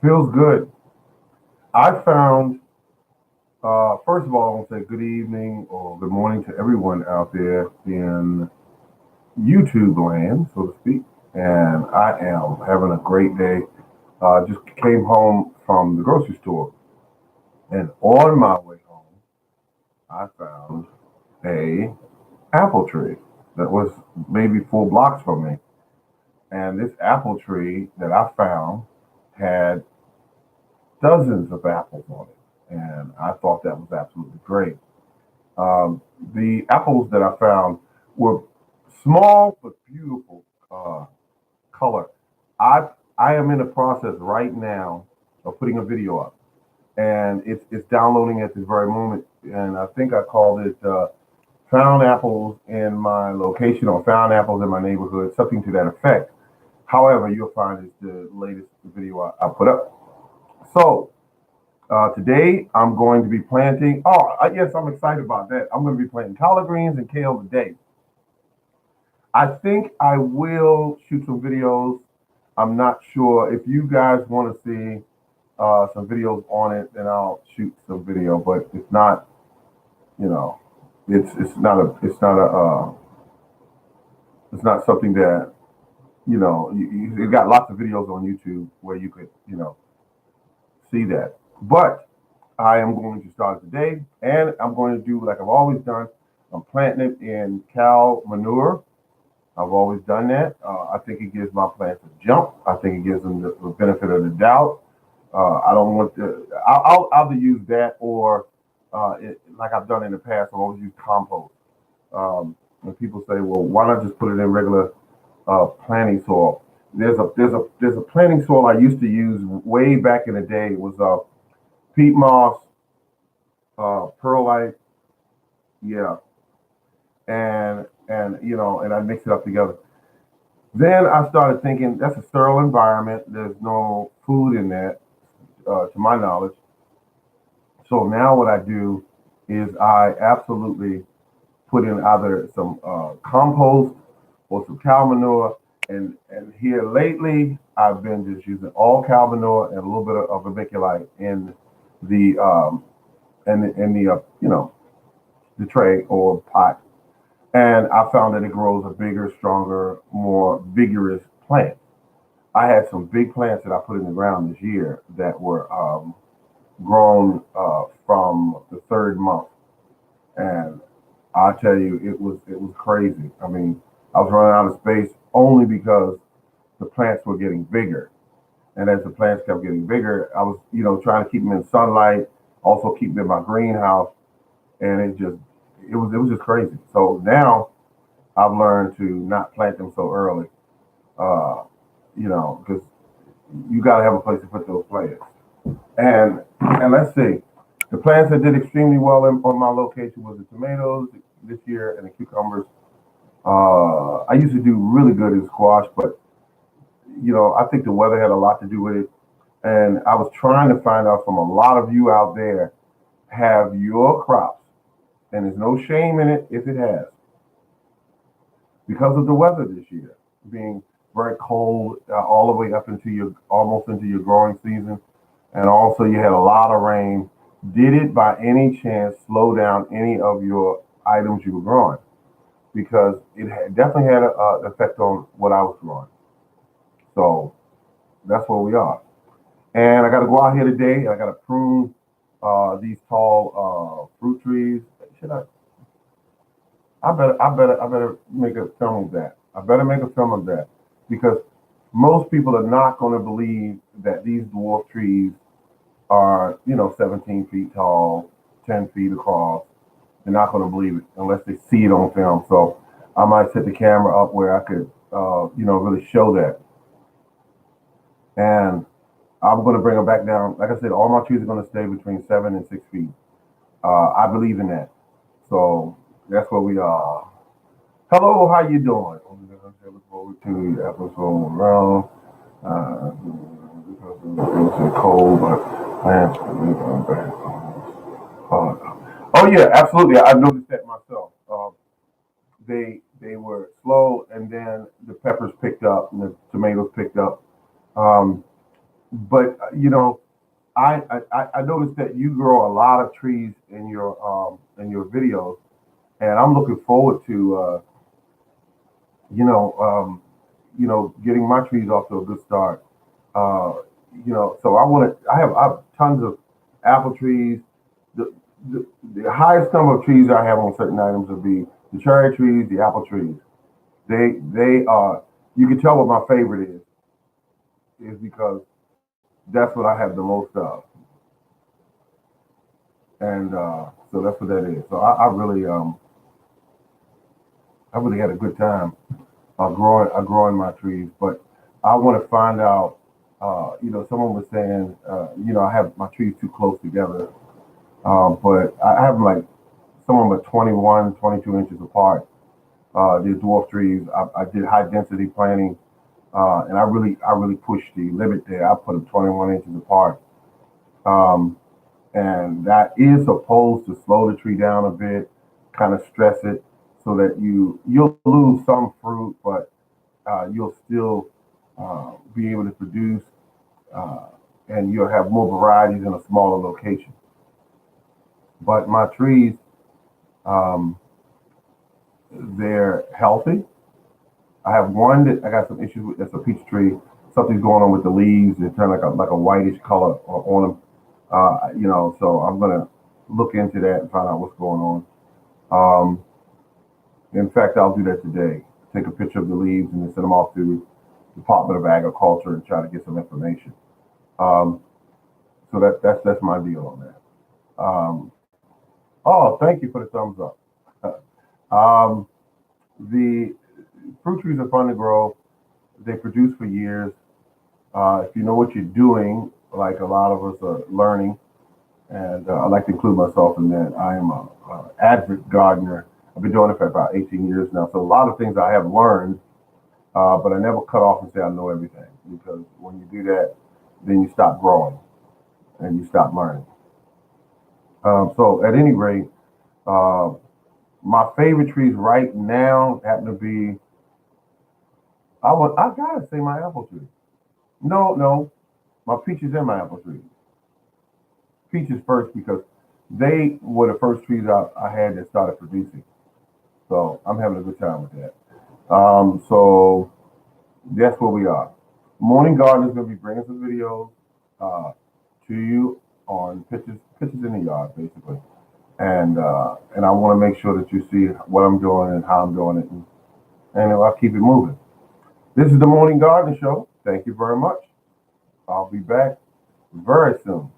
Feels good. I found, first of all, I want to say good evening or good morning to everyone out there in YouTube land, so to speak. And I am having a great day. Just came home from the grocery store, and on my way home, I found a apple tree that was maybe 4 blocks from me. And this apple tree that I found had dozens of apples on it, and I thought that was absolutely great. Um, the apples that I found were small but beautiful color. I I am in the process right now of putting a video up, and it's downloading at this very moment. And I think I called it "Found Apples in My Location" or "Found Apples in My Neighborhood," something to that effect. However, you'll find it's the latest video I put up. So today I'm going to be planting. Oh, yes, I'm excited about that. I'm going to be planting collard greens and kale today. I think I will shoot some videos. I'm not sure if you guys want to see some videos on it, then I'll shoot some video. But if not, you know, it's not something that you got lots of videos on YouTube where you could see that. But I am going to start today, and I'm going to do like I've always done. I'm planting it in cow manure. I've always done that. I think it gives my plants a jump. I think it gives them the benefit of the doubt. I don't want to. I'll either use that or like I've done in the past. I've always used compost. When people say, "Well, why not just put it in regular planting soil?" There's a planting soil I used to use way back in the day. It was peat moss, perlite, yeah, and I mix it up together. Then I started thinking that's a sterile environment. There's no food in that, to my knowledge. So now what I do is I absolutely put in either some compost or some cow manure. And here lately, I've been just using all cow manure and a little bit of vermiculite in the the tray or pot. And I found that it grows a bigger, stronger, more vigorous plant. I had some big plants that I put in the ground this year that were grown from the third month, and I tell you, it was crazy. I mean, I was running out of space only because the plants were getting bigger, and as the plants kept getting bigger, I was trying to keep them in sunlight, also keep them in my greenhouse, and it was just crazy. So now I've learned to not plant them so early, uh, because you got to have a place to put those plants. And let's see, the plants that did extremely well on my location was the tomatoes this year and the cucumbers. I used to do really good in squash, but I think the weather had a lot to do with it. And I was trying to find out from a lot of you out there, have your crops, and there's no shame in it if it has, because of the weather this year being very cold all the way up into your almost into your growing season, and also you had a lot of rain. Did it by any chance slow down any of your items you were growing? Because definitely had an effect on what I was growing. So that's where we are. And I got to go out here today. I got to prune these tall fruit trees. Should I? I better make a film of that. I better make a film of that because most people are not going to believe that these dwarf trees are 17 feet tall, 10 feet across. They're not going to believe it unless they see it on film. So I might set the camera up where I could, really show that. And I'm going to bring them back down. Like I said, all my trees are going to stay between 7 and 6 feet. I believe in that. So that's where we are. Hello, how you doing? Look forward to the episode around. Because it's cold, but plants. Oh yeah, absolutely. I noticed that myself. They were slow, and then the peppers picked up, and the tomatoes picked up. Um, But I noticed that you grow a lot of trees in your videos, and I'm looking forward to you know um, getting my trees off to a good start. Uh, so I have tons of apple trees. The, the highest number of trees I have on certain items would be the cherry trees, the apple trees. They are. You can tell what my favorite is because that's what I have the most of, and so that's what that is. So I really had a good time growing my trees, but I want to find out. Someone was saying, I have my trees too close together, but I have them like some of them are 21, 22 inches apart. They're dwarf trees. I did high density planting, and I really pushed the limit there. I put them 21 inches apart, um, and that is supposed to slow the tree down a bit, kind of stress it, so that you'll lose some fruit, but you'll still be able to produce, uh, and you'll have more varieties in a smaller location. But my trees, um, they're healthy. I have one that I got some issues with. That's a peach tree. Something's going on with the leaves. They turn like a whitish color on them. So I'm gonna look into that and find out what's going on. Um, in fact, I'll do that today. Take a picture of the leaves and then send them off to the Department of Agriculture and try to get some information. Um, so that's my deal on that. Oh, thank you for the thumbs up. um, the fruit trees are fun to grow. They produce for years. If you know what you're doing, like a lot of us are learning, and I like to include myself in that. I am a avid gardener. I've been doing it for about 18 years now. So a lot of things I have learned, but I never cut off and say I know everything because when you do that, then you stop growing and you stop learning. So at any rate, uh, my favorite trees right now happen to be. I gotta say my apple tree. No, my peaches and my apple tree. Peaches first because they were the first trees I had that started producing. So I'm having a good time with that. So that's where we are. Morning Garden is going to be bringing some videos uh, to you on pictures in the yard, basically. And I want to make sure that you see what I'm doing and how I'm doing it, and I'll keep it moving. This is the Morning Garden Show. Thank you very much. I'll be back very soon.